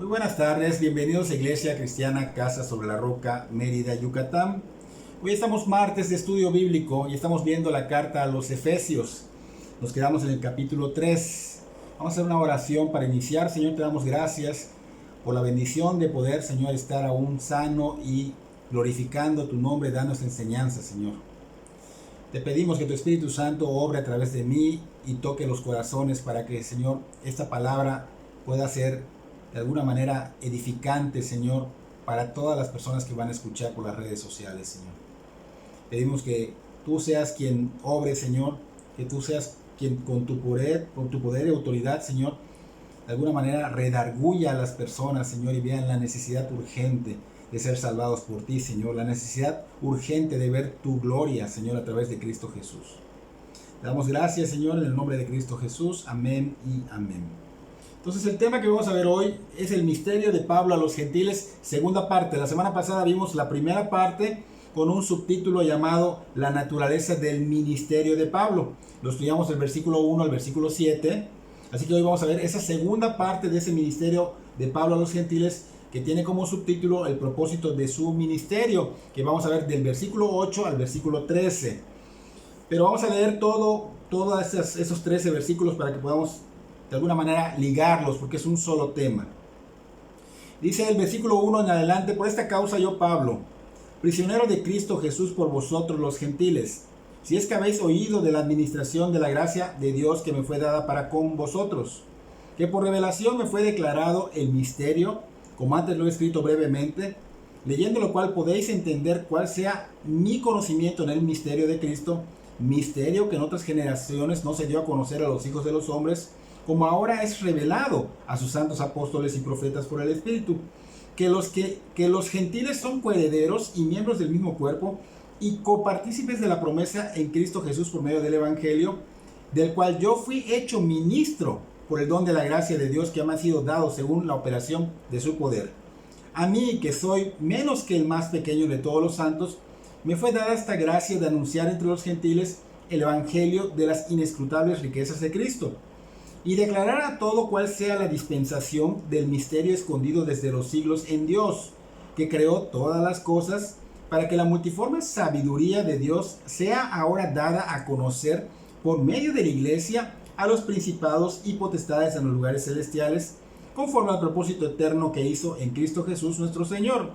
Muy buenas tardes, bienvenidos a Iglesia Cristiana Casa sobre la Roca, Mérida, Yucatán. Hoy estamos martes de estudio bíblico y estamos viendo la carta a los Efesios. Nos quedamos en el capítulo 3. Vamos a hacer una oración para iniciar. Señor, te damos gracias por la bendición de poder, Señor, estar aún sano y glorificando tu nombre, dando esta enseñanza, Señor. Te pedimos que tu Espíritu Santo obre a través de mí y toque los corazones para que, Señor, esta palabra pueda ser de alguna manera edificante, Señor, para todas las personas que van a escuchar por las redes sociales, Señor. Pedimos que tú seas quien obre, Señor, que tú seas quien con tu poder y autoridad, Señor, de alguna manera redarguya a las personas, Señor, y vean la necesidad urgente de ser salvados por ti, Señor, la necesidad urgente de ver tu gloria, Señor, a través de Cristo Jesús. Te damos gracias, Señor, en el nombre de Cristo Jesús. Amén y amén. Entonces el tema que vamos a ver hoy es el misterio de Pablo a los gentiles, segunda parte. La semana pasada vimos la primera parte con un subtítulo llamado La naturaleza del ministerio de Pablo. Lo estudiamos del versículo 1 al versículo 7. Así que hoy vamos a ver esa segunda parte de ese ministerio de Pablo a los gentiles, que tiene como subtítulo el propósito de su ministerio, que vamos a ver del versículo 8 al versículo 13. Pero vamos a leer todos esos 13 versículos para que podamos de alguna manera ligarlos, porque es un solo tema. Dice el versículo 1 en adelante: por esta causa yo, Pablo, prisionero de Cristo Jesús por vosotros los gentiles, si es que habéis oído de la administración de la gracia de Dios que me fue dada para con vosotros, que por revelación me fue declarado el misterio, como antes lo he escrito brevemente, leyendo lo cual podéis entender cuál sea mi conocimiento en el misterio de Cristo, misterio que en otras generaciones no se dio a conocer a los hijos de los hombres, como ahora es revelado a sus santos apóstoles y profetas por el Espíritu, que los gentiles son coherederos y miembros del mismo cuerpo y copartícipes de la promesa en Cristo Jesús por medio del Evangelio, del cual yo fui hecho ministro por el don de la gracia de Dios que me ha sido dado según la operación de su poder. A mí, que soy menos que el más pequeño de todos los santos, me fue dada esta gracia de anunciar entre los gentiles el Evangelio de las inescrutables riquezas de Cristo, y declarar a todo cuál sea la dispensación del misterio escondido desde los siglos en Dios, que creó todas las cosas, para que la multiforme sabiduría de Dios sea ahora dada a conocer por medio de la Iglesia a los principados y potestades en los lugares celestiales, conforme al propósito eterno que hizo en Cristo Jesús nuestro Señor,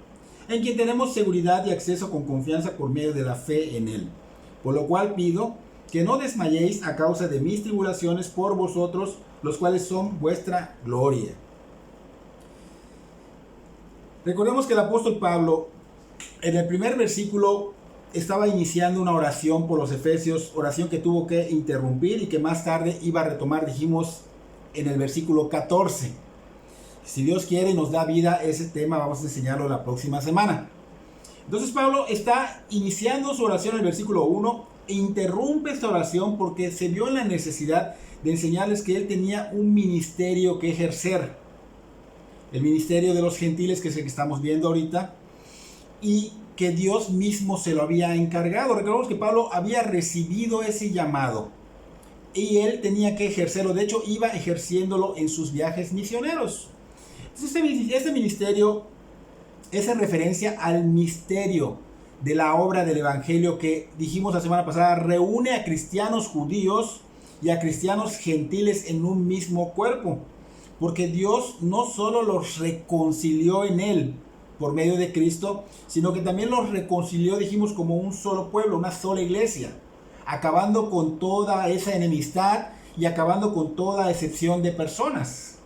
en quien tenemos seguridad y acceso con confianza por medio de la fe en Él. Por lo cual pido que no desmayéis a causa de mis tribulaciones por vosotros, los cuales son vuestra gloria. Recordemos que el apóstol Pablo, en el primer versículo, estaba iniciando una oración por los efesios, oración que tuvo que interrumpir y que más tarde iba a retomar, dijimos, en el versículo 14. Si Dios quiere y nos da vida, ese tema vamos a enseñarlo la próxima semana. Entonces Pablo está iniciando su oración en el versículo 1 e interrumpe esta oración porque se vio en la necesidad de enseñarles que él tenía un ministerio que ejercer. El ministerio de los gentiles, que es el que estamos viendo ahorita, y que Dios mismo se lo había encargado. Recordemos que Pablo había recibido ese llamado y él tenía que ejercerlo. De hecho, iba ejerciéndolo en sus viajes misioneros. Entonces, este ministerio es en referencia al misterio de la obra del Evangelio que dijimos la semana pasada, reúne a cristianos judíos y a cristianos gentiles en un mismo cuerpo, porque Dios no solo los reconcilió en Él por medio de Cristo, sino que también los reconcilió, dijimos, como un solo pueblo, una sola iglesia, acabando con toda esa enemistad y acabando con toda excepción de personas.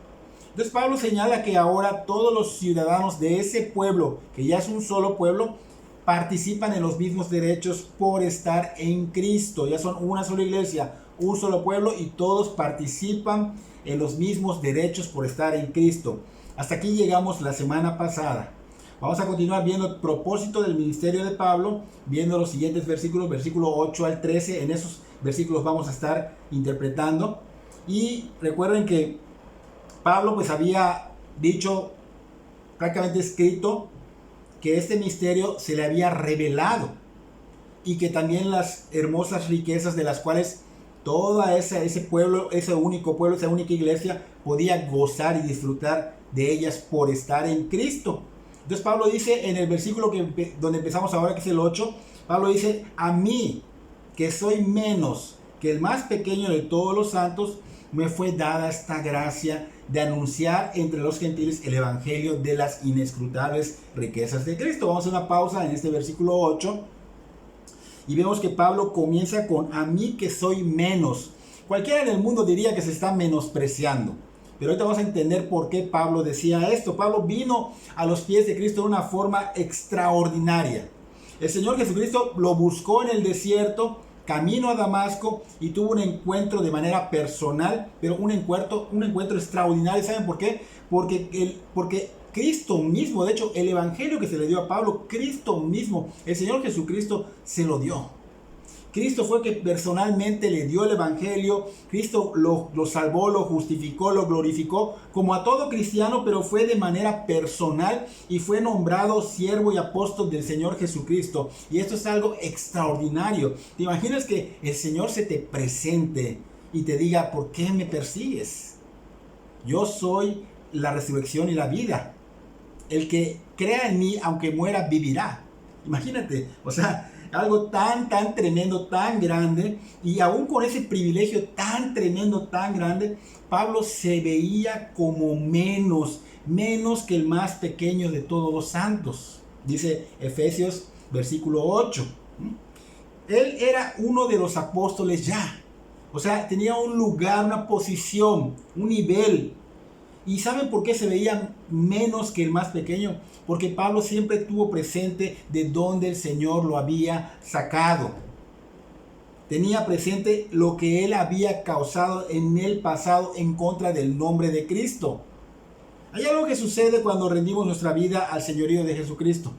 Entonces Pablo señala que ahora todos los ciudadanos de ese pueblo, que ya es un solo pueblo, participan en los mismos derechos por estar en Cristo. Ya son una sola iglesia, un solo pueblo, y todos participan en los mismos derechos por estar en Cristo. Hasta aquí llegamos la semana pasada. Vamos a continuar viendo el propósito del ministerio de Pablo, viendo los siguientes versículos, versículo 8 al 13. En esos versículos vamos a estar interpretando. Y recuerden que Pablo pues había dicho, prácticamente escrito, que este misterio se le había revelado y que también las hermosas riquezas de las cuales todo ese pueblo, ese único pueblo, esa única iglesia podía gozar y disfrutar de ellas por estar en Cristo. Entonces Pablo dice en el versículo donde empezamos ahora, que es el 8, Pablo dice: a mí, que soy menos que el más pequeño de todos los santos, me fue dada esta gracia de anunciar entre los gentiles el evangelio de las inescrutables riquezas de Cristo. Vamos a hacer una pausa en este versículo 8 y vemos que Pablo comienza con: a mí que soy menos. Cualquiera en el mundo diría que se está menospreciando, pero ahorita vamos a entender por qué Pablo decía esto. Pablo vino a los pies de Cristo de una forma extraordinaria. El Señor Jesucristo lo buscó en el desierto, camino a Damasco, y tuvo un encuentro de manera personal, pero un encuentro extraordinario. ¿Saben por qué? Porque Cristo mismo, de hecho, el evangelio que se le dio a Pablo, Cristo mismo, el Señor Jesucristo se lo dio. Cristo fue que personalmente le dio el evangelio. Cristo lo salvó, lo justificó, lo glorificó, como a todo cristiano, pero fue de manera personal y fue nombrado siervo y apóstol del Señor Jesucristo. Y esto es algo extraordinario. ¿Te imaginas que el Señor se te presente y te diga: ¿por qué me persigues? Yo soy la resurrección y la vida. El que crea en mí, aunque muera, vivirá. Imagínate, o sea, algo tan tremendo, tan grande, y aún con ese privilegio tan tremendo, tan grande, Pablo se veía como menos que el más pequeño de todos los santos. Dice Efesios versículo 8. Él era uno de los apóstoles ya, o sea, tenía un lugar, una posición, un nivel. ¿Y saben por qué se veía menos que el más pequeño? Porque Pablo siempre tuvo presente de dónde el Señor lo había sacado. Tenía presente lo que él había causado en el pasado en contra del nombre de Cristo. Hay algo que sucede cuando rendimos nuestra vida al señorío de Jesucristo.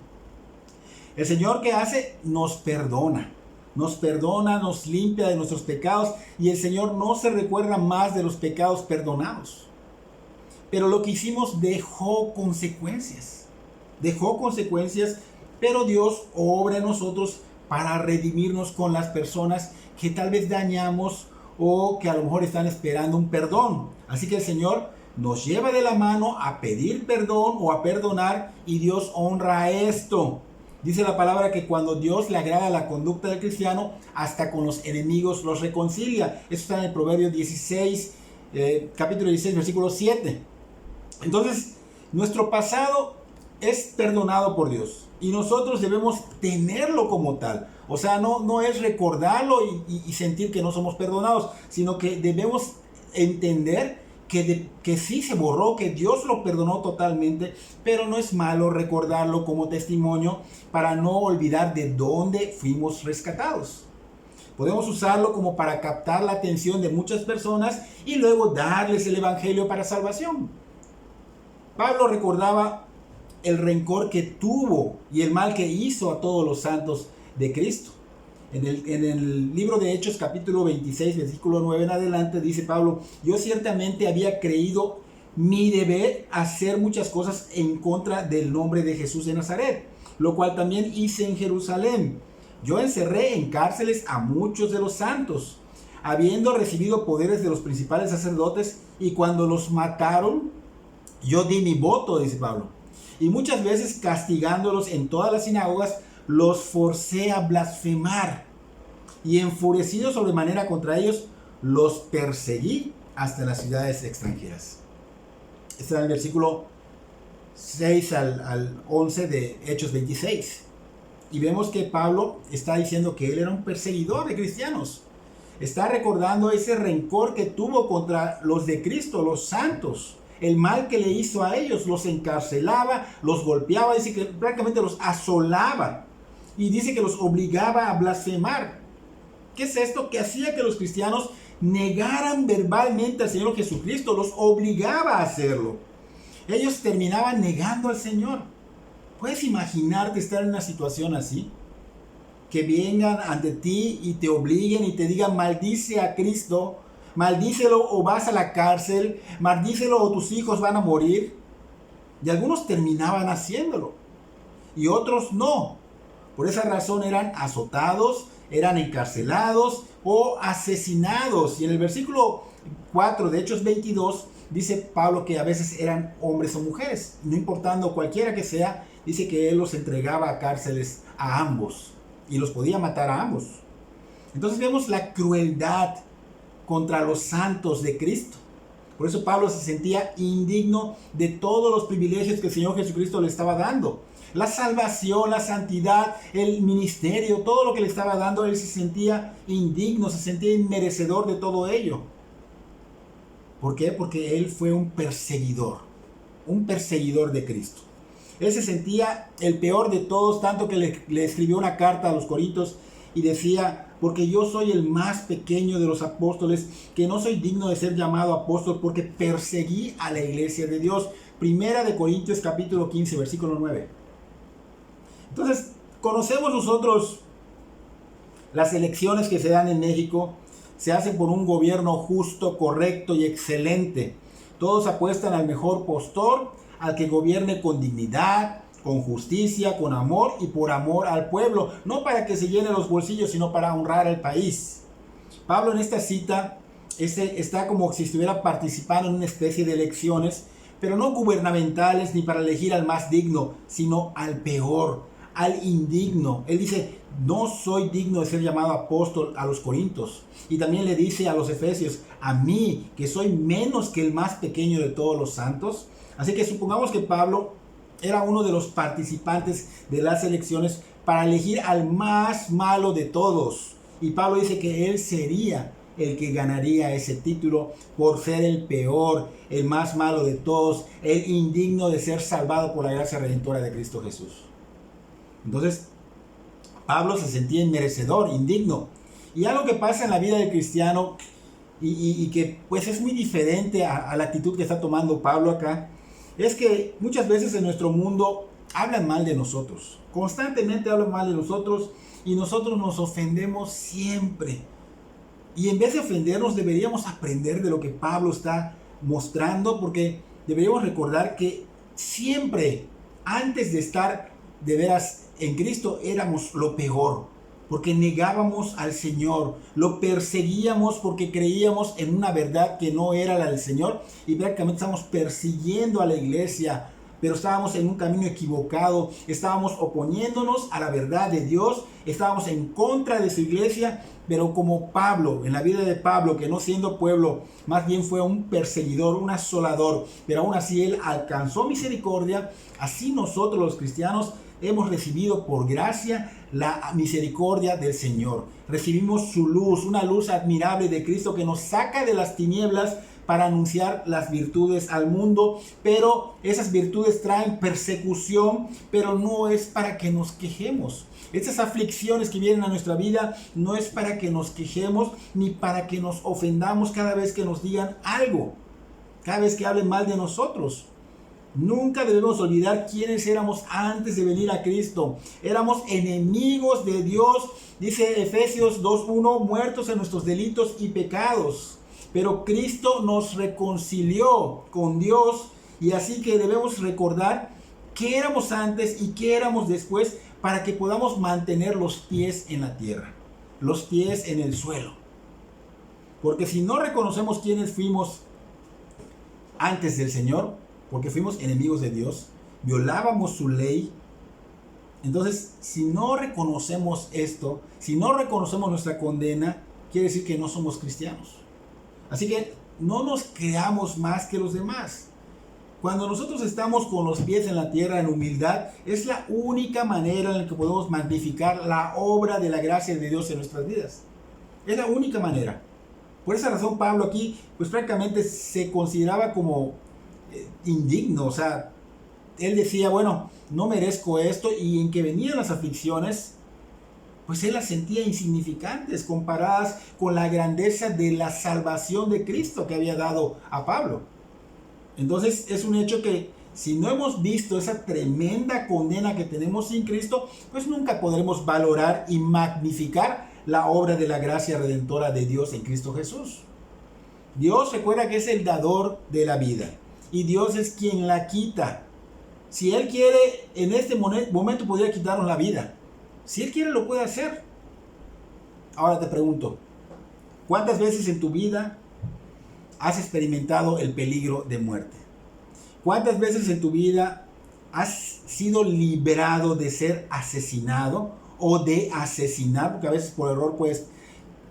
El Señor, ¿qué hace? Nos perdona, nos limpia de nuestros pecados, y el Señor no se recuerda más de los pecados perdonados. Pero lo que hicimos dejó consecuencias, pero Dios obra en nosotros para redimirnos con las personas que tal vez dañamos o que a lo mejor están esperando un perdón. Así que el Señor nos lleva de la mano a pedir perdón o a perdonar, y Dios honra esto. Dice la palabra que cuando Dios le agrada la conducta del cristiano, hasta con los enemigos los reconcilia. Esto está en el Proverbio 16, capítulo 16, versículo 7. Entonces, nuestro pasado es perdonado por Dios y nosotros debemos tenerlo como tal. O sea, no es recordarlo y sentir que no somos perdonados, sino que debemos entender que sí se borró, que Dios lo perdonó totalmente, pero no es malo recordarlo como testimonio para no olvidar de dónde fuimos rescatados. Podemos usarlo como para captar la atención de muchas personas y luego darles el evangelio para salvación. Pablo recordaba el rencor que tuvo y el mal que hizo a todos los santos de Cristo. En el libro de Hechos, capítulo 26, versículo 9 en adelante, dice Pablo: yo ciertamente había creído mi deber hacer muchas cosas en contra del nombre de Jesús de Nazaret, lo cual también hice en Jerusalén. Yo encerré en cárceles a muchos de los santos, habiendo recibido poderes de los principales sacerdotes, y cuando los mataron, yo di mi voto, dice Pablo. Y muchas veces, castigándolos en todas las sinagogas, los forcé a blasfemar. Y enfurecido sobremanera contra ellos, los perseguí hasta las ciudades extranjeras. Este es el versículo 6 al 11 de Hechos 26. Y vemos que Pablo está diciendo que él era un perseguidor de cristianos. Está recordando ese rencor que tuvo contra los de Cristo, los santos. El mal que le hizo a ellos, los encarcelaba, los golpeaba, dice que prácticamente los asolaba. Y dice que los obligaba a blasfemar. ¿Qué es esto? Que hacía que los cristianos negaran verbalmente al Señor Jesucristo, los obligaba a hacerlo. Ellos terminaban negando al Señor. ¿Puedes imaginarte estar en una situación así? Que vengan ante ti y te obliguen y te digan: maldice a Cristo, maldícelo o vas a la cárcel, maldícelo o tus hijos van a morir. Y algunos terminaban haciéndolo y otros no. Por esa razón eran azotados, eran encarcelados o asesinados. Y en el versículo 4 de Hechos 22 dice Pablo que a veces eran hombres o mujeres, no importando cualquiera que sea, dice que él los entregaba a cárceles a ambos y los podía matar a ambos. Entonces vemos la crueldad contra los santos de Cristo. Por eso Pablo se sentía indigno de todos los privilegios que el Señor Jesucristo le estaba dando. La salvación, la santidad, el ministerio, todo lo que le estaba dando, él se sentía indigno, se sentía inmerecedor de todo ello. ¿Por qué? Porque él fue un perseguidor de Cristo. Él se sentía el peor de todos, tanto que le escribió una carta a los Corintios y decía: porque yo soy el más pequeño de los apóstoles, que no soy digno de ser llamado apóstol, porque perseguí a la iglesia de Dios. Primera de Corintios capítulo 15, versículo 9. Entonces, conocemos nosotros las elecciones que se dan en México. Se hacen por un gobierno justo, correcto y excelente. Todos apuestan al mejor postor, al que gobierne con dignidad, con justicia, con amor y por amor al pueblo, no para que se llenen los bolsillos, sino para honrar al país. Pablo en esta cita está como si estuviera participando en una especie de elecciones, pero no gubernamentales ni para elegir al más digno, sino al peor, al indigno. Él dice: no soy digno de ser llamado apóstol a los Corintios. Y también le dice a los Efesios: a mí, que soy menos que el más pequeño de todos los santos. Así que supongamos que Pablo era uno de los participantes de las elecciones para elegir al más malo de todos. Y Pablo dice que él sería el que ganaría ese título por ser el peor, el más malo de todos, el indigno de ser salvado por la gracia redentora de Cristo Jesús. Entonces, Pablo se sentía inmerecedor, indigno. Y algo que pasa en la vida del cristiano y que pues es muy diferente a la actitud que está tomando Pablo acá, es que muchas veces en nuestro mundo hablan mal de nosotros. Constantemente hablan mal de nosotros y nosotros nos ofendemos siempre. Y en vez de ofendernos, deberíamos aprender de lo que Pablo está mostrando, porque deberíamos recordar que siempre, antes de estar de veras en Cristo, éramos lo peor, porque negábamos al Señor, lo perseguíamos porque creíamos en una verdad que no era la del Señor, y prácticamente estábamos persiguiendo a la iglesia, pero estábamos en un camino equivocado, estábamos oponiéndonos a la verdad de Dios, estábamos en contra de su iglesia. Pero como Pablo, en la vida de Pablo, que no siendo pueblo, más bien fue un perseguidor, un asolador, pero aún así él alcanzó misericordia, así nosotros los cristianos hemos recibido por gracia la misericordia del Señor. Recibimos su luz, una luz admirable de Cristo que nos saca de las tinieblas para anunciar las virtudes al mundo, pero esas virtudes traen persecución, pero no es para que nos quejemos. Estas aflicciones que vienen a nuestra vida no es para que nos quejemos ni para que nos ofendamos cada vez que nos digan algo, cada vez que hablen mal de nosotros. Nunca debemos olvidar quiénes éramos antes de venir a Cristo. Éramos enemigos de Dios, dice Efesios 2:1, muertos en nuestros delitos y pecados. Pero Cristo nos reconcilió con Dios, y así que debemos recordar qué éramos antes y qué éramos después, para que podamos mantener los pies en la tierra, los pies en el suelo. Porque si no reconocemos quiénes fuimos antes del Señor, porque fuimos enemigos de Dios, violábamos su ley, entonces si no reconocemos esto, si no reconocemos nuestra condena, quiere decir que no somos cristianos. Así que no nos creamos más que los demás. Cuando nosotros estamos con los pies en la tierra en humildad, es la única manera en la que podemos magnificar la obra de la gracia de Dios en nuestras vidas. Es la única manera. Por esa razón Pablo aquí, pues prácticamente se consideraba como indigno. O sea, él decía, bueno, no merezco esto, y en que venían las aflicciones, pues él las sentía insignificantes comparadas con la grandeza de la salvación de Cristo que había dado a Pablo. Entonces es un hecho que si no hemos visto esa tremenda condena que tenemos sin Cristo, pues nunca podremos valorar y magnificar la obra de la gracia redentora de Dios en Cristo Jesús. Dios, recuerda que es el dador de la vida, y Dios es quien la quita. Si Él quiere, en este momento podría quitarnos la vida. Si Él quiere, lo puede hacer. Ahora te pregunto, ¿cuántas veces en tu vida has experimentado el peligro de muerte? ¿Cuántas veces en tu vida has sido librado de ser asesinado o de asesinar? Porque a veces por error puedes,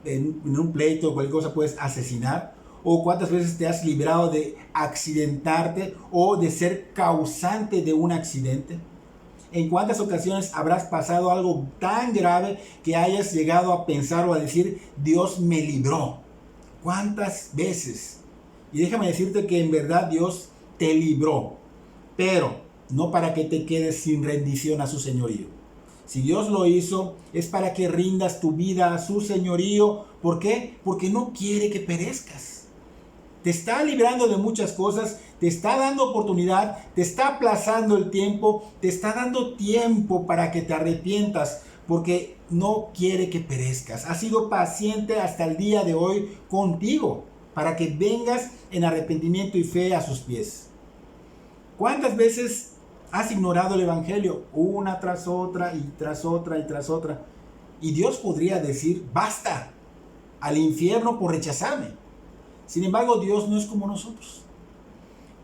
en un pleito o cualquier cosa puedes asesinar. ¿O cuántas veces te has librado de accidentarte o de ser causante de un accidente? ¿En cuántas ocasiones habrás pasado algo tan grave que hayas llegado a pensar o a decir, Dios me libró? ¿Cuántas veces? Y déjame decirte que en verdad Dios te libró, pero no para que te quedes sin rendición a su señorío. Si Dios lo hizo, es para que rindas tu vida a su señorío. ¿Por qué? Porque no quiere que perezcas. Te está librando de muchas cosas, te está dando oportunidad, te está aplazando el tiempo, te está dando tiempo para que te arrepientas, porque no quiere que perezcas. Ha sido paciente hasta el día de hoy contigo, para que vengas en arrepentimiento y fe a sus pies. ¿Cuántas veces has ignorado el Evangelio? Una tras otra y tras otra y tras otra. Y Dios podría decir, basta, al infierno por rechazarme. Sin embargo, Dios no es como nosotros.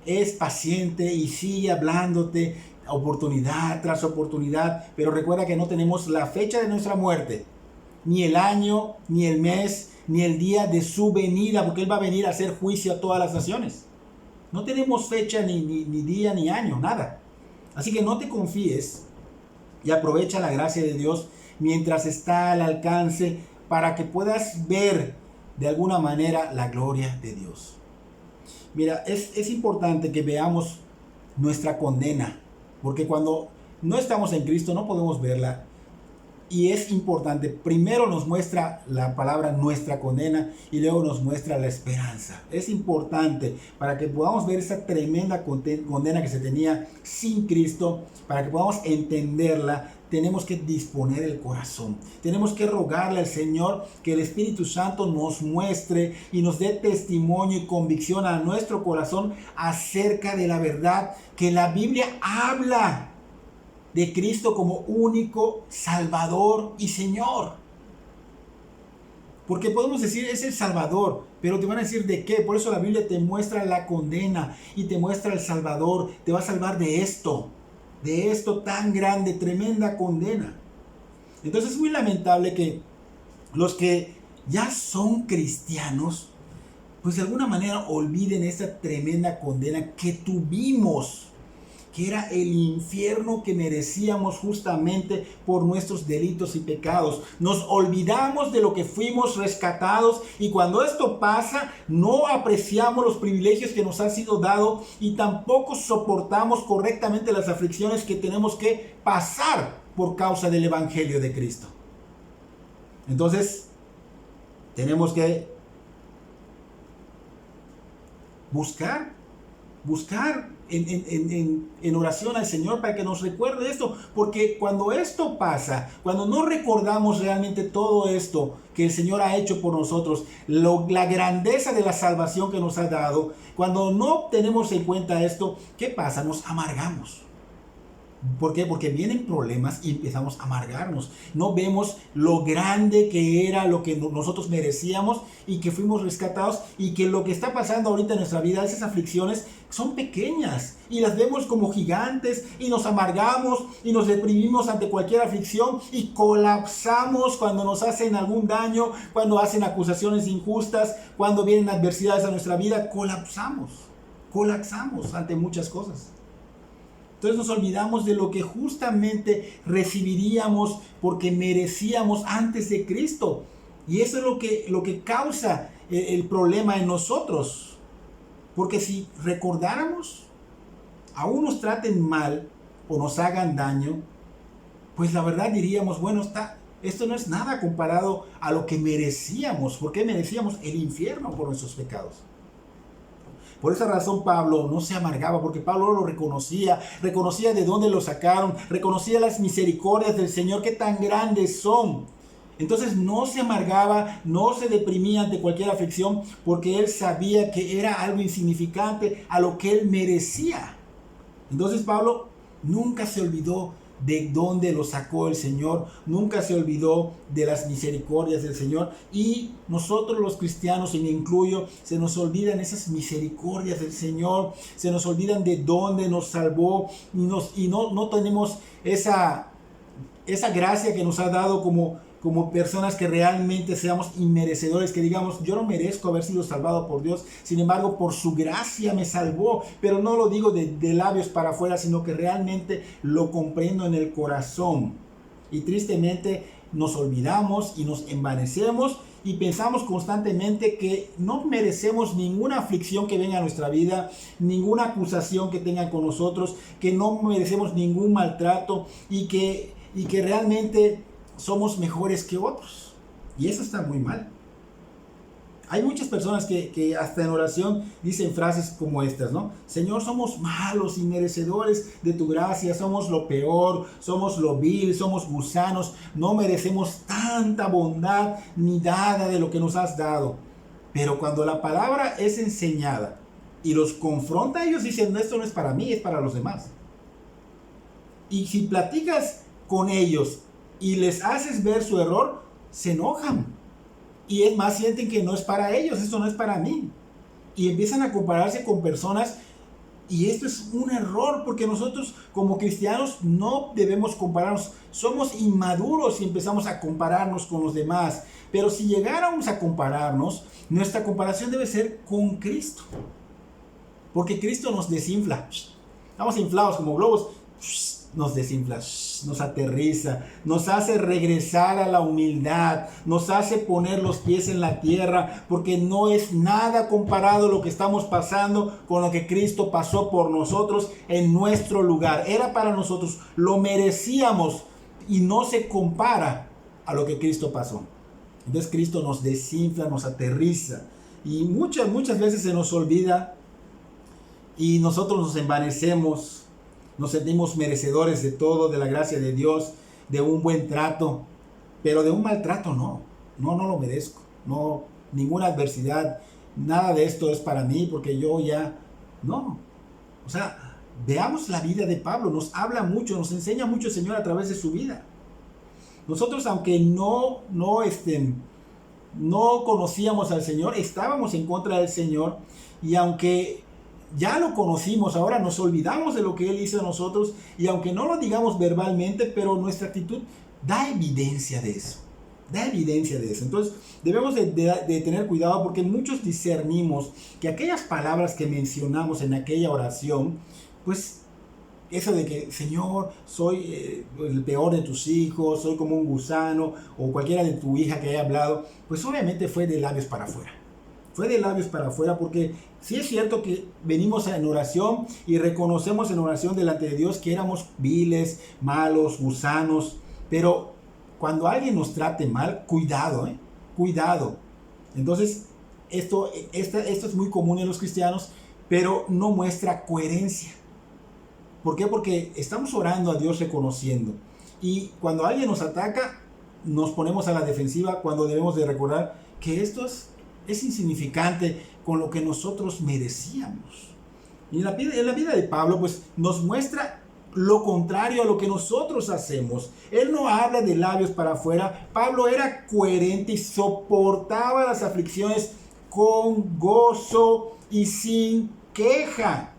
Es paciente y sigue hablándote oportunidad tras oportunidad. Pero recuerda que no tenemos la fecha de nuestra muerte, ni el año, ni el mes, ni el día de su venida, porque Él va a venir a hacer juicio a todas las naciones. No tenemos fecha, ni día, ni año, nada. Así que no te confíes y aprovecha la gracia de Dios mientras está al alcance para que puedas ver de alguna manera la gloria de Dios. Mira, es importante que veamos nuestra condena, porque cuando no estamos en Cristo no podemos verla. Y es importante, primero nos muestra la palabra nuestra condena y luego nos muestra la esperanza. Es importante para que podamos ver esa tremenda condena que se tenía sin Cristo, para que podamos entenderla. Tenemos que disponer el corazón. Tenemos que rogarle al Señor que el Espíritu Santo nos muestre y nos dé testimonio y convicción a nuestro corazón acerca de la verdad que la Biblia habla de Cristo como único Salvador y Señor. Porque podemos decir, es el Salvador, pero te van a decir de qué. Por eso la Biblia te muestra la condena y te muestra el Salvador. Te va a salvar de esto tan grande, tremenda condena. Entonces es muy lamentable que los que ya son cristianos, pues de alguna manera olviden esa tremenda condena que tuvimos, que era el infierno que merecíamos justamente por nuestros delitos y pecados. Nos olvidamos de lo que fuimos rescatados, y cuando esto pasa no apreciamos los privilegios que nos han sido dados y tampoco soportamos correctamente las aflicciones que tenemos que pasar por causa del Evangelio de Cristo. Entonces tenemos que buscar en oración al Señor para que nos recuerde esto, porque cuando esto pasa, cuando no recordamos realmente todo esto que el Señor ha hecho por nosotros, la grandeza de la salvación que nos ha dado, cuando no tenemos en cuenta esto, ¿qué pasa? Nos amargamos. ¿Por qué? Porque vienen problemas y empezamos a amargarnos. No vemos lo grande que era lo que nosotros merecíamos y que fuimos rescatados, y que lo que está pasando ahorita en nuestra vida, esas aflicciones, son pequeñas y las vemos como gigantes, y nos amargamos y nos deprimimos ante cualquier aflicción y colapsamos cuando nos hacen algún daño, cuando hacen acusaciones injustas, cuando vienen adversidades a nuestra vida. Colapsamos ante muchas cosas. Entonces nos olvidamos de lo que justamente recibiríamos porque merecíamos antes de Cristo. Y eso es lo que causa el problema en nosotros. Porque si recordáramos, aún nos traten mal o nos hagan daño, pues la verdad diríamos, bueno, esto no es nada comparado a lo que merecíamos. ¿Por qué merecíamos el infierno por nuestros pecados? Por esa razón Pablo no se amargaba, porque Pablo lo reconocía de dónde lo sacaron, reconocía las misericordias del Señor, qué tan grandes son. Entonces no se amargaba, no se deprimía ante cualquier aflicción, porque él sabía que era algo insignificante a lo que él merecía. Entonces Pablo nunca se olvidó de dónde lo sacó el Señor, nunca se olvidó de las misericordias del Señor. Y nosotros los cristianos, y me incluyo, se nos olvidan esas misericordias del Señor, se nos olvidan de dónde nos salvó y no tenemos esa gracia que nos ha dado como personas que realmente seamos inmerecedores, que digamos, yo no merezco haber sido salvado por Dios, sin embargo, por su gracia me salvó, pero no lo digo de labios para afuera, sino que realmente lo comprendo en el corazón. Y tristemente nos olvidamos y nos envanecemos y pensamos constantemente que no merecemos ninguna aflicción que venga a nuestra vida, ninguna acusación que tengan con nosotros, que no merecemos ningún maltrato y que realmente somos mejores que otros. Y eso está muy mal. Hay muchas personas que hasta en oración dicen frases como estas, ¿no? Señor, somos malos y merecedores de tu gracia, somos lo peor, somos lo vil, somos gusanos, no merecemos tanta bondad ni nada de lo que nos has dado. Pero cuando la palabra es enseñada y los confronta, ellos dicen, no, esto no es para mí, es para los demás. Y si platicas con ellos y les haces ver su error, se enojan. Y es más, sienten que no es para ellos, esto no es para mí. Y empiezan a compararse con personas. Y esto es un error, porque nosotros como cristianos no debemos compararnos. Somos inmaduros si empezamos a compararnos con los demás. Pero si llegáramos a compararnos, nuestra comparación debe ser con Cristo. Porque Cristo nos desinfla. Estamos inflados como globos. Nos desinfla, nos aterriza, nos hace regresar a la humildad, nos hace poner los pies en la tierra, porque no es nada comparado lo que estamos pasando con lo que Cristo pasó por nosotros en nuestro lugar. Era para nosotros, lo merecíamos y no se compara a lo que Cristo pasó. Entonces Cristo nos desinfla, nos aterriza y muchas veces se nos olvida y nosotros nos envanecemos. Nos sentimos merecedores de todo, de la gracia de Dios, de un buen trato, pero de un maltrato no lo merezco, no, ninguna adversidad, nada de esto es para mí porque yo ya, no. O sea, veamos la vida de Pablo, nos habla mucho, nos enseña mucho el Señor a través de su vida. Nosotros, aunque no conocíamos al Señor, estábamos en contra del Señor, y aunque ya lo conocimos, ahora nos olvidamos de lo que Él hizo a nosotros, y aunque no lo digamos verbalmente, pero nuestra actitud da evidencia de eso. Entonces debemos de tener cuidado, porque muchos discernimos que aquellas palabras que mencionamos en aquella oración, pues eso de que, Señor, soy el peor de tus hijos, soy como un gusano, o cualquiera de tu hija que haya hablado, pues obviamente fue de labios para afuera. Fue de labios para afuera, porque sí es cierto que venimos en oración y reconocemos en oración delante de Dios que éramos viles, malos, gusanos, pero cuando alguien nos trate mal, cuidado, cuidado. Entonces, esto es muy común en los cristianos, pero no muestra coherencia. ¿Por qué? Porque estamos orando a Dios reconociendo, y cuando alguien nos ataca, nos ponemos a la defensiva, cuando debemos de recordar que esto es insignificante con lo que nosotros merecíamos. Y en la vida de Pablo, pues nos muestra lo contrario a lo que nosotros hacemos. Él no habla de labios para afuera. Pablo era coherente y soportaba las aflicciones con gozo y sin queja.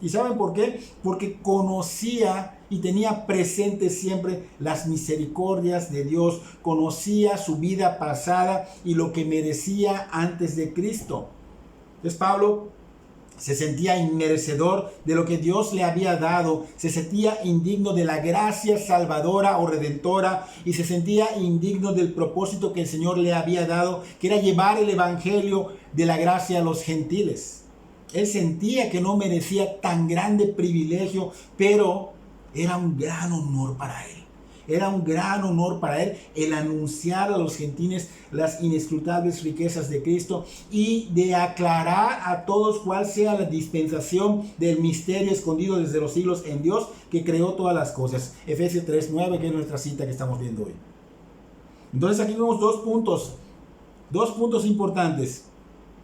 ¿Y saben por qué? Porque conocía y tenía presente siempre las misericordias de Dios, conocía su vida pasada y lo que merecía antes de Cristo. Entonces Pablo se sentía inmerecedor de lo que Dios le había dado, se sentía indigno de la gracia salvadora o redentora, y se sentía indigno del propósito que el Señor le había dado, que era llevar el evangelio de la gracia a los gentiles. Él sentía que no merecía tan grande privilegio, pero era un gran honor para él. Era un gran honor para él el anunciar a los gentiles las inescrutables riquezas de Cristo y de aclarar a todos cuál sea la dispensación del misterio escondido desde los siglos en Dios, que creó todas las cosas. Efesios 3:9, que es nuestra cita que estamos viendo hoy. Entonces aquí vemos dos puntos importantes.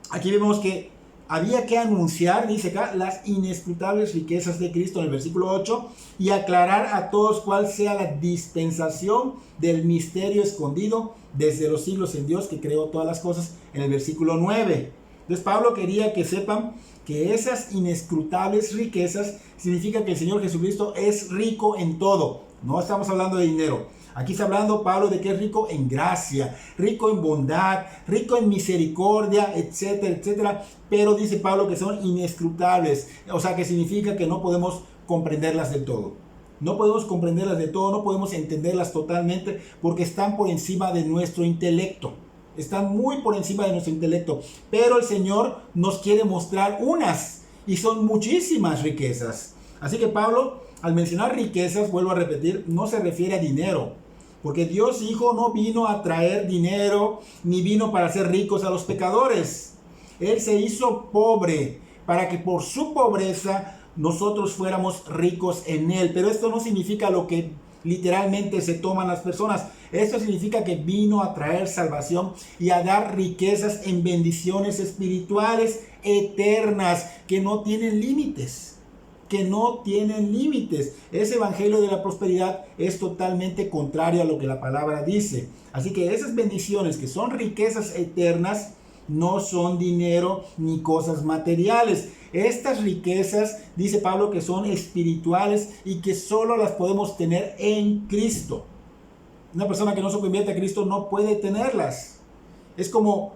Aquí vemos que había que anunciar, dice acá, las inescrutables riquezas de Cristo en el versículo 8 y aclarar a todos cuál sea la dispensación del misterio escondido desde los siglos en Dios que creó todas las cosas en el versículo 9. Entonces Pablo quería que sepan que esas inescrutables riquezas significa que el Señor Jesucristo es rico en todo. No estamos hablando de dinero. Aquí está hablando Pablo de que es rico en gracia, rico en bondad, rico en misericordia, etcétera, etcétera. Pero dice Pablo que son inescrutables. O sea, que significa que no podemos comprenderlas del todo. No podemos comprenderlas de todo, no podemos entenderlas totalmente porque están por encima de nuestro intelecto. Están muy por encima de nuestro intelecto. Pero el Señor nos quiere mostrar unas y son muchísimas riquezas. Así que Pablo, al mencionar riquezas, vuelvo a repetir, no se refiere a dinero. Porque Dios Hijo no vino a traer dinero, ni vino para hacer ricos a los pecadores. Él se hizo pobre para que por su pobreza nosotros fuéramos ricos en Él. Pero esto no significa lo que literalmente se toman las personas. Esto significa que vino a traer salvación y a dar riquezas en bendiciones espirituales eternas que no tienen límites. Que no tienen límites. Ese evangelio de la prosperidad es totalmente contrario a lo que la palabra dice. Así que esas bendiciones que son riquezas eternas no son dinero ni cosas materiales. Estas riquezas, dice Pablo, que son espirituales y que solo las podemos tener en Cristo. Una persona que no se convierte a Cristo no puede tenerlas. Es como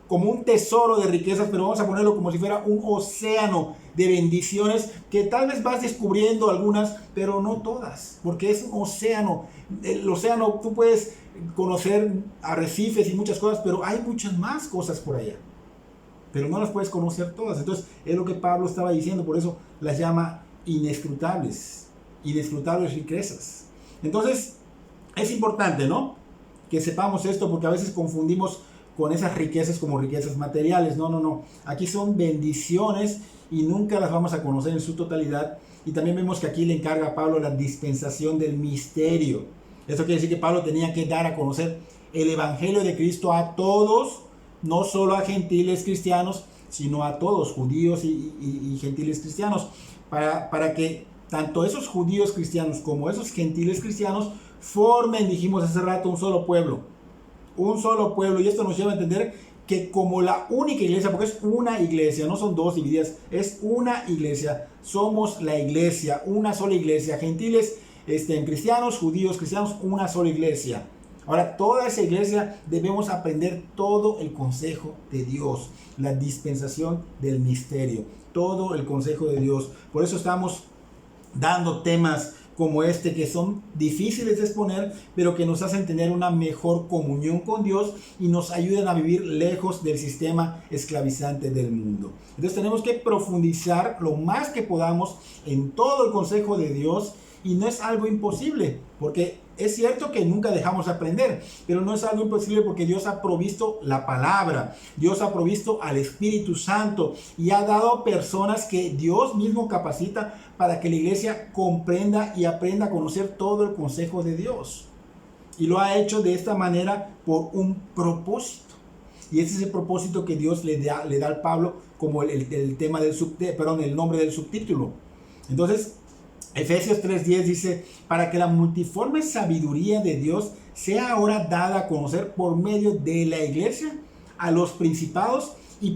un tesoro de riquezas, pero vamos a ponerlo como si fuera un océano de bendiciones que tal vez vas descubriendo algunas, pero no todas, porque es un océano. El océano, tú puedes conocer arrecifes y muchas cosas, pero hay muchas más cosas por allá, pero no las puedes conocer todas. Entonces es lo que Pablo estaba diciendo, por eso las llama inescrutables riquezas. Entonces es importante, ¿no?, que sepamos esto, porque a veces confundimos con esas riquezas como riquezas materiales. No. Aquí son bendiciones y nunca las vamos a conocer en su totalidad. Y también vemos que aquí le encarga a Pablo la dispensación del misterio. Esto quiere decir que Pablo tenía que dar a conocer el evangelio de Cristo a todos, no solo a gentiles cristianos, sino a todos, judíos y gentiles cristianos, para que tanto esos judíos cristianos como esos gentiles cristianos formen, dijimos hace rato, un solo pueblo. Un solo pueblo. Y esto nos lleva a entender que como la única iglesia, porque es una iglesia, no son dos divididas, es una iglesia, somos la iglesia, una sola iglesia, gentiles, cristianos, judíos, cristianos, una sola iglesia. Ahora, toda esa iglesia debemos aprender todo el consejo de Dios, la dispensación del misterio, todo el consejo de Dios. Por eso estamos dando temas como este, que son difíciles de exponer, pero que nos hacen tener una mejor comunión con Dios y nos ayudan a vivir lejos del sistema esclavizante del mundo. Entonces tenemos que profundizar lo más que podamos en todo el consejo de Dios, y no es algo imposible, porque es cierto que nunca dejamos de aprender, pero no es algo imposible porque Dios ha provisto la palabra, Dios ha provisto al Espíritu Santo y ha dado personas que Dios mismo capacita para que la iglesia comprenda y aprenda a conocer todo el consejo de Dios. Y lo ha hecho de esta manera por un propósito. Y ese es el propósito que Dios le da al Pablo como el tema el nombre del subtítulo. Entonces, Efesios 3:10 dice: para que la multiforme sabiduría de Dios sea ahora dada a conocer por medio de la iglesia a los principados y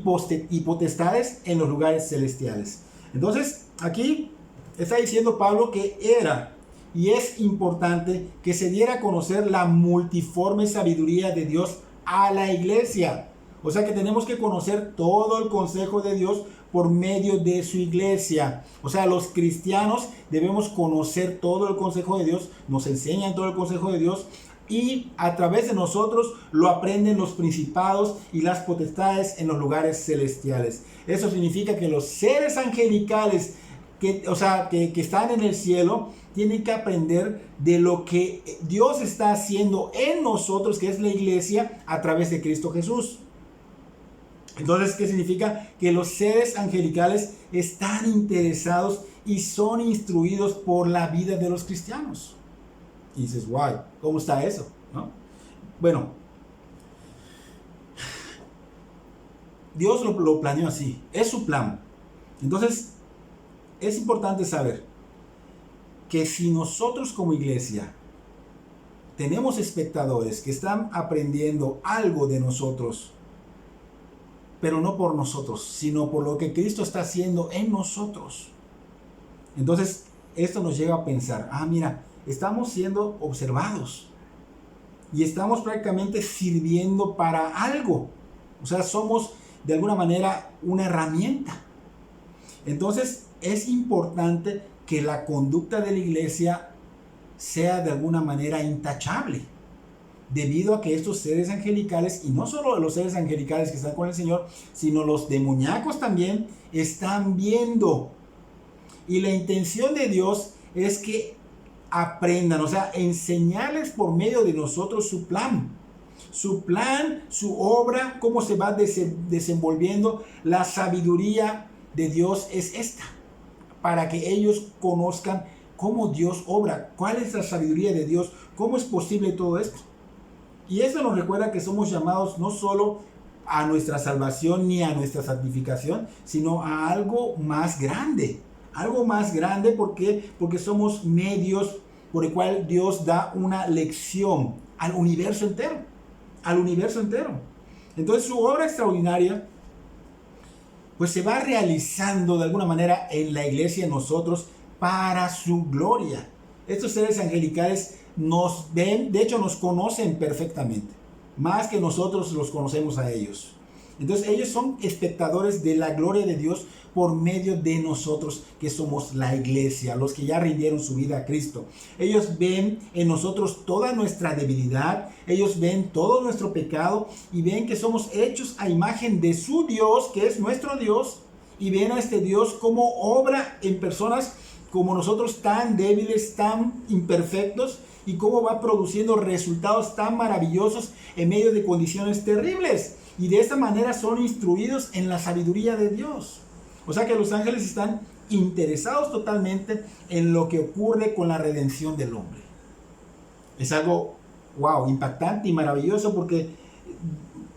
potestades en los lugares celestiales. Entonces, aquí está diciendo Pablo que era y es importante que se diera a conocer la multiforme sabiduría de Dios a la iglesia. O sea que tenemos que conocer todo el consejo de Dios por medio de su iglesia. O sea, los cristianos debemos conocer todo el consejo de Dios, nos enseñan todo el consejo de Dios, y a través de nosotros lo aprenden los principados y las potestades en los lugares celestiales. Eso significa que los seres angelicales que están en el cielo tienen que aprender de lo que Dios está haciendo en nosotros, que es la iglesia, a través de Cristo Jesús. Entonces, ¿qué significa? Que los seres angelicales están interesados y son instruidos por la vida de los cristianos. Y dices, guay, ¿cómo está eso?, ¿no? Bueno, Dios lo planeó así, es su plan. Entonces, es importante saber que si nosotros como iglesia tenemos espectadores que están aprendiendo algo de nosotros, pero no por nosotros, sino por lo que Cristo está haciendo en nosotros. Entonces, esto nos lleva a pensar, mira, estamos siendo observados y estamos prácticamente sirviendo para algo. O sea, somos de alguna manera una herramienta. Entonces, es importante que la conducta de la iglesia sea de alguna manera intachable, debido a que estos seres angelicales, y no solo los seres angelicales que están con el Señor, sino los demoníacos también están viendo. Y la intención de Dios es que aprendan, o sea, enseñarles por medio de nosotros su plan, su obra, cómo se va desenvolviendo. La sabiduría de Dios es esta, para que ellos conozcan cómo Dios obra, cuál es la sabiduría de Dios, cómo es posible todo esto. Y esto nos recuerda que somos llamados no solo a nuestra salvación ni a nuestra santificación, sino a algo más grande. Algo más grande, porque somos medios por el cual Dios da una lección al universo entero. Al universo entero. Entonces su obra extraordinaria pues se va realizando de alguna manera en la iglesia, en nosotros, para su gloria. Estos seres angelicales nos ven, de hecho nos conocen perfectamente, más que nosotros los conocemos a ellos. Entonces ellos son espectadores de la gloria de Dios por medio de nosotros, que somos la iglesia, los que ya rindieron su vida a Cristo. Ellos ven en nosotros toda nuestra debilidad, ellos ven todo nuestro pecado y ven que somos hechos a imagen de su Dios, que es nuestro Dios, y ven a este Dios como obra en personas como nosotros, tan débiles, tan imperfectos, y cómo va produciendo resultados tan maravillosos en medio de condiciones terribles. Y de esta manera son instruidos en la sabiduría de Dios. O sea que los ángeles están interesados totalmente en lo que ocurre con la redención del hombre. Es algo, impactante y maravilloso, porque,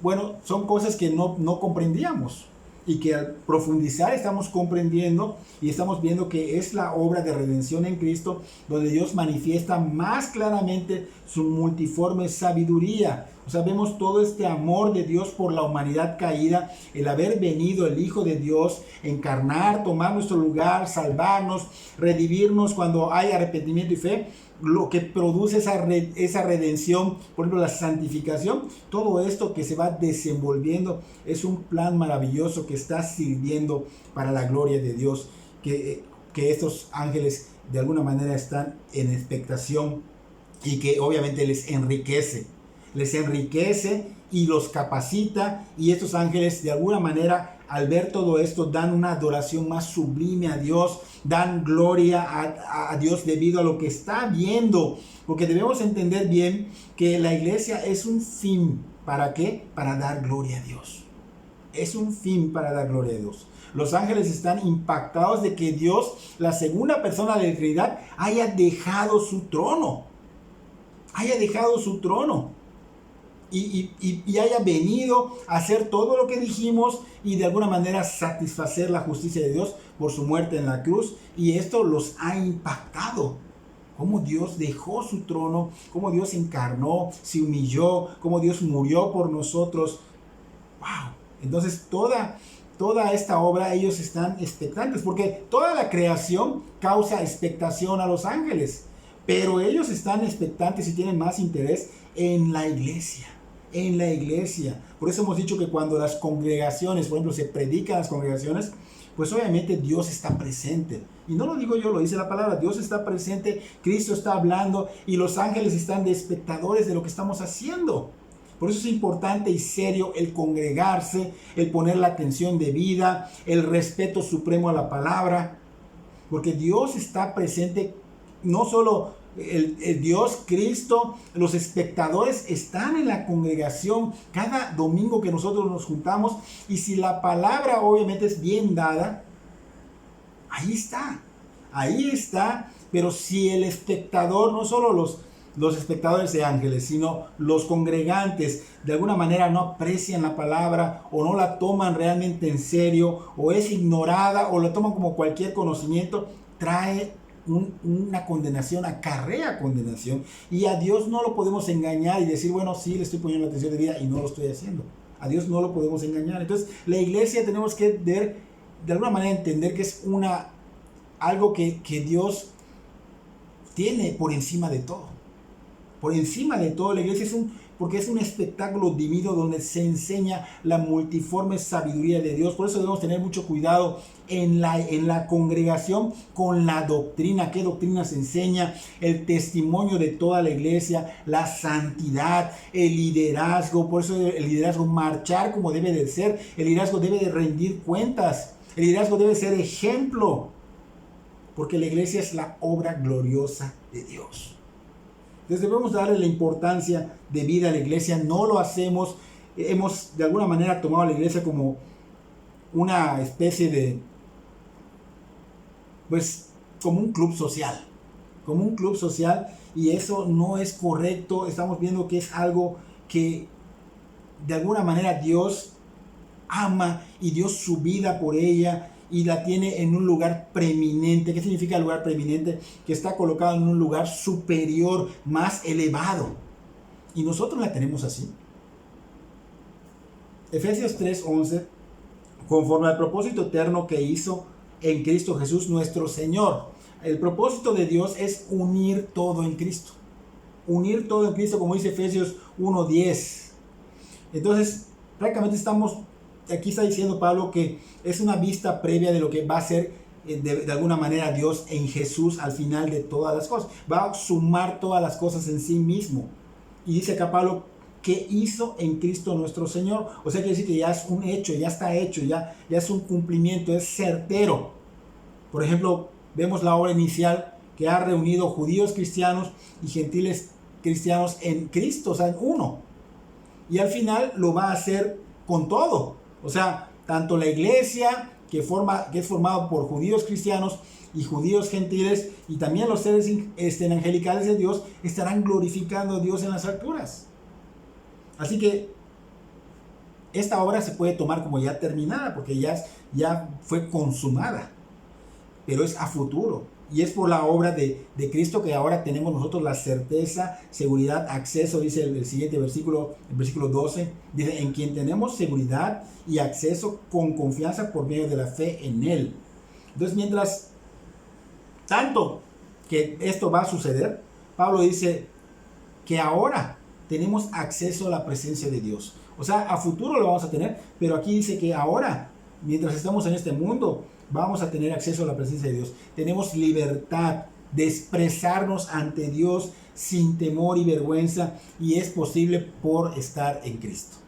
bueno, son cosas que no comprendíamos. Y que al profundizar estamos comprendiendo y estamos viendo que es la obra de redención en Cristo, donde Dios manifiesta más claramente su multiforme sabiduría. O sea, vemos todo este amor de Dios por la humanidad caída, el haber venido el Hijo de Dios, encarnar, tomar nuestro lugar, salvarnos, redimirnos cuando hay arrepentimiento y fe. Lo que produce esa redención, por ejemplo, la santificación, todo esto que se va desenvolviendo es un plan maravilloso que está sirviendo para la gloria de Dios, que estos ángeles de alguna manera están en expectación y que obviamente les enriquece y los capacita, y estos ángeles de alguna manera al ver todo esto dan una adoración más sublime a Dios, dan gloria a Dios debido a lo que está viendo, porque debemos entender bien que la iglesia es un fin. ¿Para qué? Para dar gloria a Dios. Es un fin para dar gloria a Dios. Los ángeles están impactados de que Dios, la segunda persona de la Trinidad, haya dejado su trono. Y haya venido a hacer todo lo que dijimos y de alguna manera satisfacer la justicia de Dios por su muerte en la cruz. Y esto los ha impactado. Cómo Dios dejó su trono, cómo Dios encarnó, se humilló, cómo Dios murió por nosotros. ¡Wow! Entonces toda esta obra ellos están expectantes, porque toda la creación causa expectación a los ángeles. Pero ellos están expectantes y tienen más interés en la iglesia. Por eso hemos dicho que cuando las congregaciones, por ejemplo, se predican las congregaciones, pues obviamente Dios está presente. Y no lo digo yo, lo dice la palabra. Dios está presente, Cristo está hablando y los ángeles están de espectadores de lo que estamos haciendo. Por eso es importante y serio el congregarse, el poner la atención debida, el respeto supremo a la palabra. Porque Dios está presente, no solo el Dios, Cristo, los espectadores están en la congregación cada domingo que nosotros nos juntamos, y si la palabra obviamente es bien dada, ahí está, pero si el espectador, no solo los espectadores de ángeles, sino los congregantes de alguna manera no aprecian la palabra o no la toman realmente en serio o es ignorada o la toman como cualquier conocimiento, trae una condenación, acarrea condenación, y a Dios no lo podemos engañar y decir, bueno, sí, le estoy poniendo atención de vida y no lo estoy haciendo. A Dios no lo podemos engañar. Entonces la iglesia tenemos que de alguna manera entender que es algo que Dios tiene por encima de todo. Por encima de todo, la iglesia porque es un espectáculo divino donde se enseña la multiforme sabiduría de Dios. Por eso debemos tener mucho cuidado en la congregación con la doctrina. ¿Qué doctrina se enseña? El testimonio de toda la iglesia, la santidad, el liderazgo. Por eso el liderazgo, marchar como debe de ser. El liderazgo debe de rendir cuentas. El liderazgo debe ser ejemplo. Porque la iglesia es la obra gloriosa de Dios. Entonces debemos darle la importancia de vida a la iglesia. No lo hacemos. Hemos de alguna manera tomado a la iglesia como una especie de, como un club social. Como un club social, y eso no es correcto. Estamos viendo que es algo que de alguna manera Dios ama y dio su vida por ella y la tiene en un lugar preeminente. ¿Qué significa lugar preeminente? Que está colocado en un lugar superior, más elevado. Y nosotros la tenemos así. Efesios 3:11, conforme al propósito eterno que hizo en Cristo Jesús nuestro Señor. El propósito de Dios es unir todo en Cristo. Unir todo en Cristo, como dice Efesios 1:10. Entonces, prácticamente aquí está diciendo Pablo que es una vista previa de lo que va a ser de alguna manera Dios en Jesús al final de todas las cosas. Va a sumar todas las cosas en sí mismo. Y dice acá Pablo, que hizo en Cristo nuestro Señor. O sea, quiere decir que ya es un hecho, ya está hecho, ya es un cumplimiento, es certero. Por ejemplo, vemos la obra inicial que ha reunido judíos cristianos y gentiles cristianos en Cristo, o sea, en uno. Y al final lo va a hacer con todo. O sea, tanto la iglesia que es formada por judíos cristianos y judíos gentiles, y también los seres angelicales de Dios estarán glorificando a Dios en las alturas. Así que esta obra se puede tomar como ya terminada, porque ya fue consumada, pero es a futuro. Y es por la obra de Cristo que ahora tenemos nosotros la certeza, seguridad, acceso, dice el siguiente versículo, el versículo 12, dice, en quien tenemos seguridad y acceso con confianza por medio de la fe en Él. Entonces, mientras tanto que esto va a suceder, Pablo dice que ahora tenemos acceso a la presencia de Dios. O sea, a futuro lo vamos a tener, pero aquí dice que ahora, mientras estamos en este mundo, vamos a tener acceso a la presencia de Dios. Tenemos libertad de expresarnos ante Dios sin temor y vergüenza, y es posible por estar en Cristo.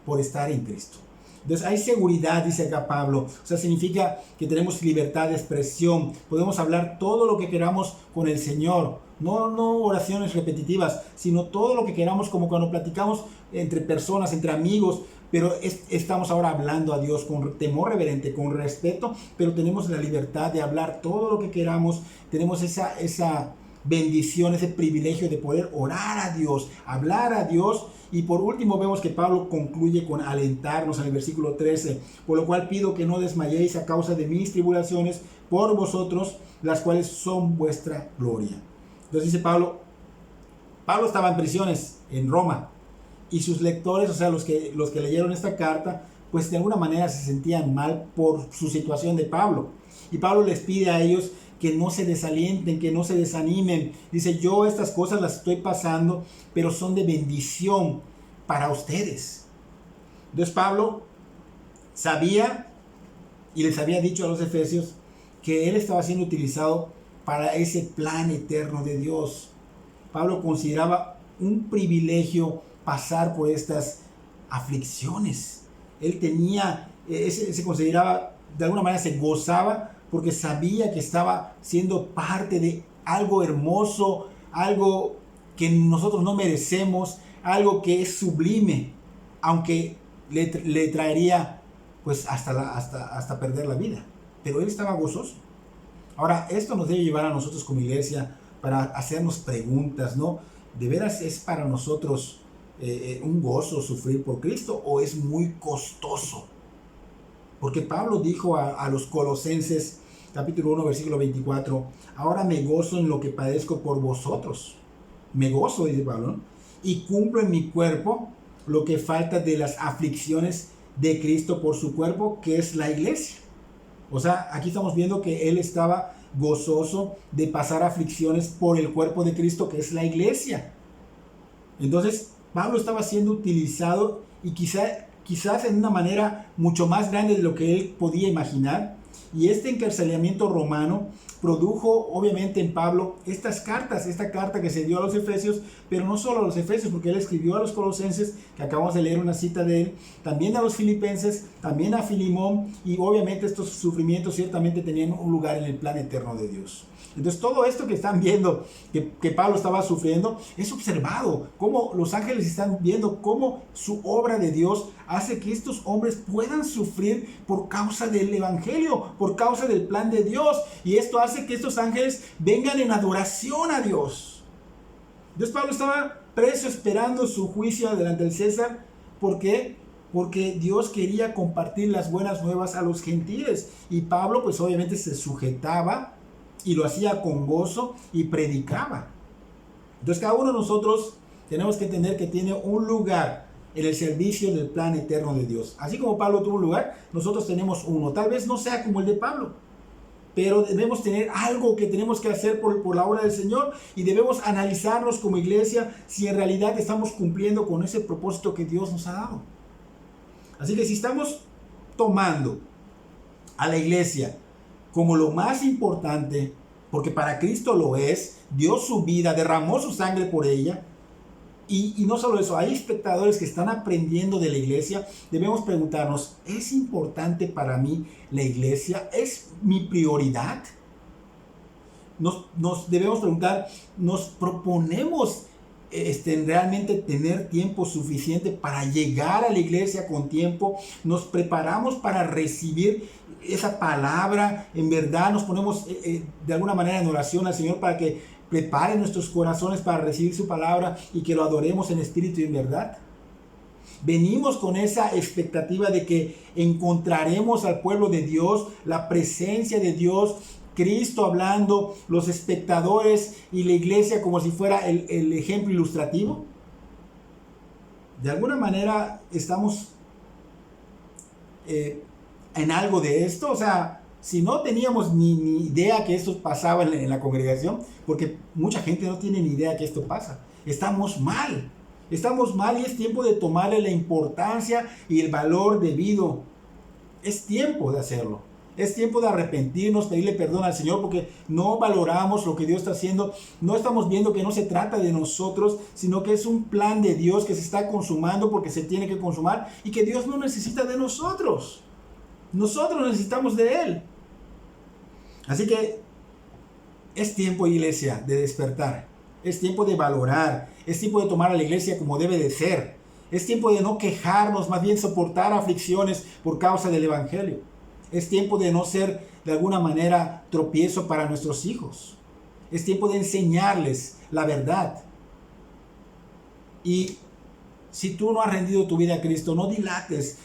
Por estar en Cristo. Entonces hay seguridad, dice acá Pablo. O sea, significa que tenemos libertad de expresión. Podemos hablar todo lo que queramos con el Señor. No oraciones repetitivas, sino todo lo que queramos, como cuando platicamos entre personas, entre amigos. Pero estamos ahora hablando a Dios con temor reverente, con respeto, pero tenemos la libertad de hablar todo lo que queramos. Tenemos esa bendición, ese privilegio de poder orar a Dios, hablar a Dios. Y por último vemos que Pablo concluye con alentarnos en el versículo 13, por lo cual pido que no desmayéis a causa de mis tribulaciones por vosotros, las cuales son vuestra gloria. Entonces dice Pablo estaba en prisiones en Roma, y sus lectores, o sea, los que leyeron esta carta, pues de alguna manera se sentían mal por su situación de Pablo. Y Pablo les pide a ellos que no se desalienten, que no se desanimen. Dice, yo estas cosas las estoy pasando, pero son de bendición para ustedes. Entonces Pablo sabía y les había dicho a los efesios que él estaba siendo utilizado para ese plan eterno de Dios. Pablo consideraba un privilegio pasar por estas aflicciones. Él se consideraba, de alguna manera se gozaba, porque sabía que estaba siendo parte de algo hermoso, algo que nosotros no merecemos, algo que es sublime, aunque le traería pues hasta perder la vida. Pero él estaba gozoso. Ahora, esto nos debe llevar a nosotros como iglesia para hacernos preguntas, ¿no? ¿de veras es para nosotros un gozo sufrir por Cristo o es muy costoso? Porque Pablo dijo a los Colosenses, capítulo 1, versículo 24, ahora me gozo en lo que padezco por vosotros. Me gozo, dice Pablo, ¿no? Y cumplo en mi cuerpo lo que falta de las aflicciones de Cristo por su cuerpo, que es la iglesia. O sea, aquí estamos viendo que él estaba gozoso de pasar aflicciones por el cuerpo de Cristo, que es la iglesia. Entonces, Pablo estaba siendo utilizado y quizás en una manera mucho más grande de lo que él podía imaginar. Y este encarcelamiento romano produjo obviamente en Pablo esta carta que se dio a los Efesios, pero no solo a los Efesios, porque él escribió a los Colosenses, que acabamos de leer una cita de él, también a los Filipenses, también a Filimón, y obviamente estos sufrimientos ciertamente tenían un lugar en el plan eterno de Dios. Entonces todo esto que están viendo que Pablo estaba sufriendo es observado, cómo los ángeles están viendo cómo su obra de Dios hace que estos hombres puedan sufrir por causa del evangelio, por causa del plan de Dios, y esto hace que estos ángeles vengan en adoración a Dios. Entonces Pablo estaba preso esperando su juicio delante del César. ¿Por qué? Porque Dios quería compartir las buenas nuevas a los gentiles, y Pablo pues obviamente se sujetaba y lo hacía con gozo y predicaba. Entonces cada uno de nosotros tenemos que entender que tiene un lugar en el servicio del plan eterno de Dios. Así como Pablo tuvo un lugar, nosotros tenemos uno. Tal vez no sea como el de Pablo, pero debemos tener algo que tenemos que hacer por la obra del Señor, y debemos analizarnos como iglesia si en realidad estamos cumpliendo con ese propósito que Dios nos ha dado. Así que si estamos tomando a la iglesia como lo más importante, porque para Cristo lo es, dio su vida, derramó su sangre por ella, y no solo eso, hay espectadores que están aprendiendo de la iglesia, debemos preguntarnos, ¿es importante para mí la iglesia? ¿Es mi prioridad? Nos debemos preguntar, ¿nos proponemos realmente tener tiempo suficiente para llegar a la iglesia con tiempo? ¿Nos preparamos para recibir esa palabra? ¿En verdad nos ponemos de alguna manera en oración al Señor para que prepare nuestros corazones para recibir su palabra y que lo adoremos en espíritu y en verdad? Venimos con esa expectativa de que encontraremos al pueblo de Dios, la presencia de Dios, Cristo hablando, los espectadores y la iglesia como si fuera el ejemplo ilustrativo. De alguna manera estamos en algo de esto. O sea, si no teníamos ni idea que esto pasaba en la congregación, porque mucha gente no tiene ni idea que esto pasa, estamos mal y es tiempo de tomarle la importancia y el valor debido. Es tiempo de hacerlo. Es tiempo de arrepentirnos, pedirle perdón al Señor, porque no valoramos lo que Dios está haciendo. No estamos viendo que no se trata de nosotros, sino que es un plan de Dios que se está consumando porque se tiene que consumar, y que Dios no necesita de nosotros. Nosotros necesitamos de Él. Así que es tiempo, iglesia, de despertar. Es tiempo de valorar. Es tiempo de tomar a la iglesia como debe de ser. Es tiempo de no quejarnos, más bien soportar aflicciones por causa del evangelio. Es tiempo de no ser de alguna manera tropiezo para nuestros hijos. Es tiempo de enseñarles la verdad. Y si tú no has rendido tu vida a Cristo, no dilates.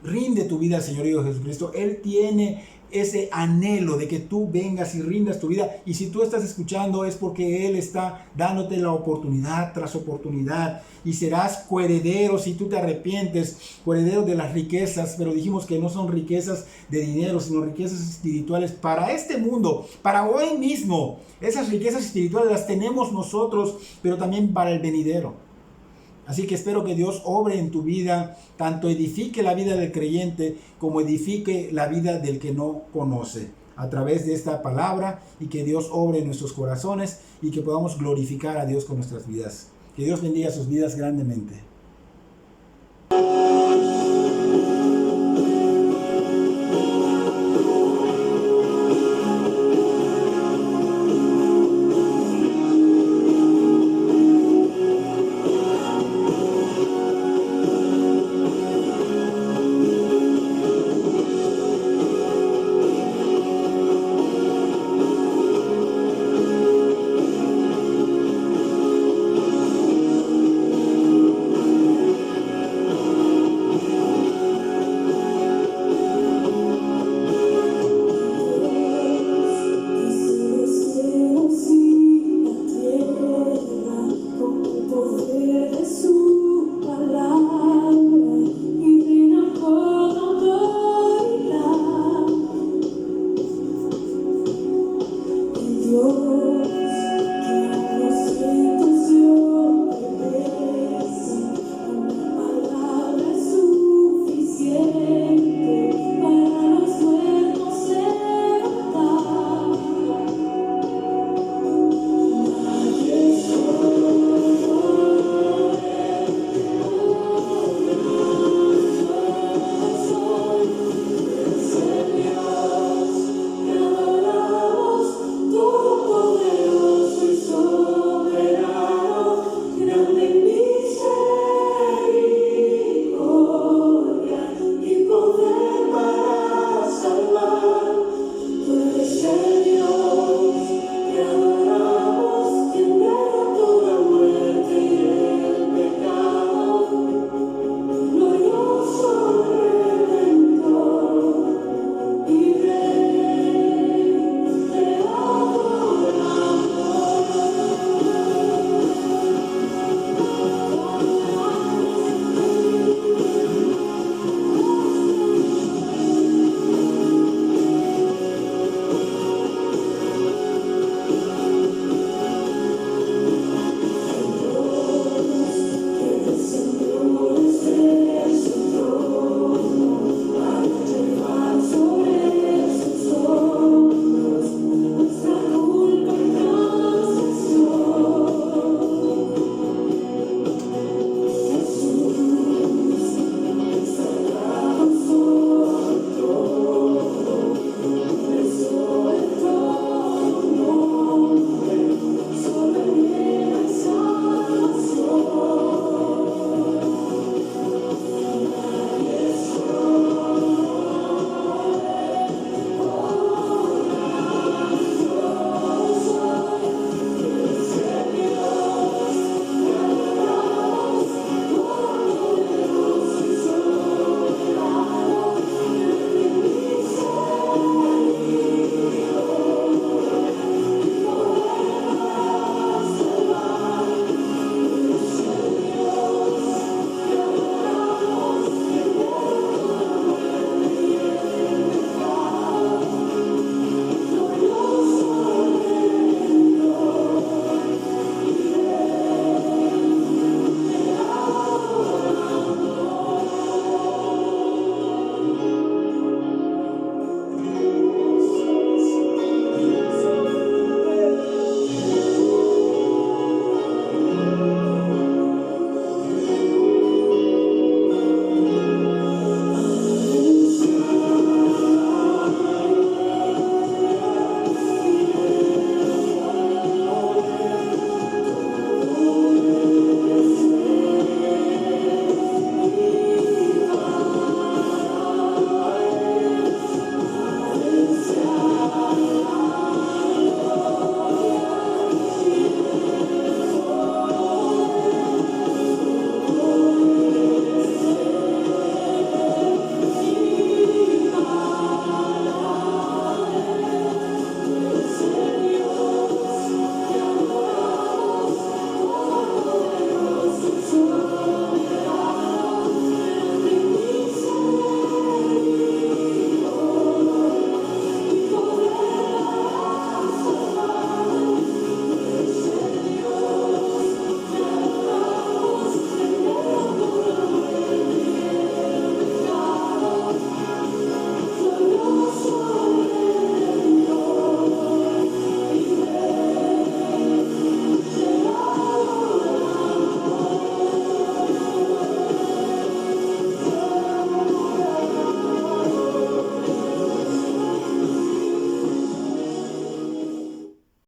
Rinde tu vida al Señor Hijo Jesucristo. Él tiene ese anhelo de que tú vengas y rindas tu vida. Y si tú estás escuchando es porque Él está dándote la oportunidad tras oportunidad. Y serás coheredero si tú te arrepientes, coheredero de las riquezas. Pero dijimos que no son riquezas de dinero, sino riquezas espirituales para este mundo, para hoy mismo. Esas riquezas espirituales las tenemos nosotros, pero también para el venidero. Así que espero que Dios obre en tu vida, tanto edifique la vida del creyente como edifique la vida del que no conoce, a través de esta palabra, y que Dios obre en nuestros corazones y que podamos glorificar a Dios con nuestras vidas. Que Dios bendiga sus vidas grandemente.